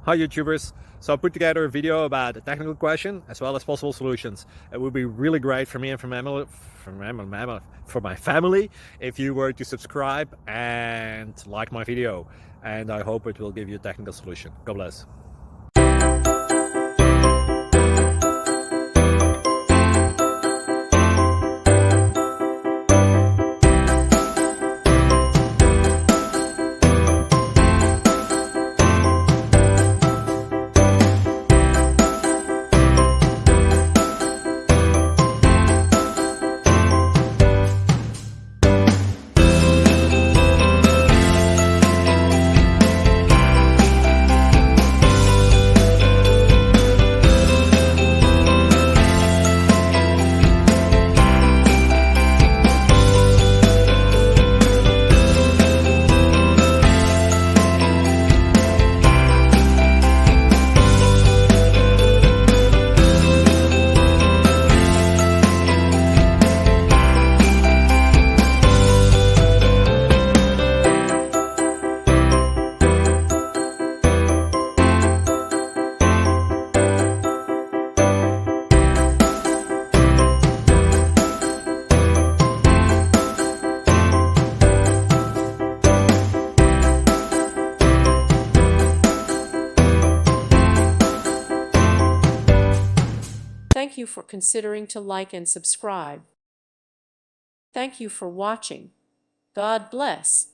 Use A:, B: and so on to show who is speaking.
A: Hi YouTubers! So I put together a video about a technical question as well as possible solutions. It would be really great for me and for my family if you were to subscribe and like my video, and I hope it will give you a technical solution. God bless.
B: Thank you for considering to like and subscribe. Thank you for watching. God bless.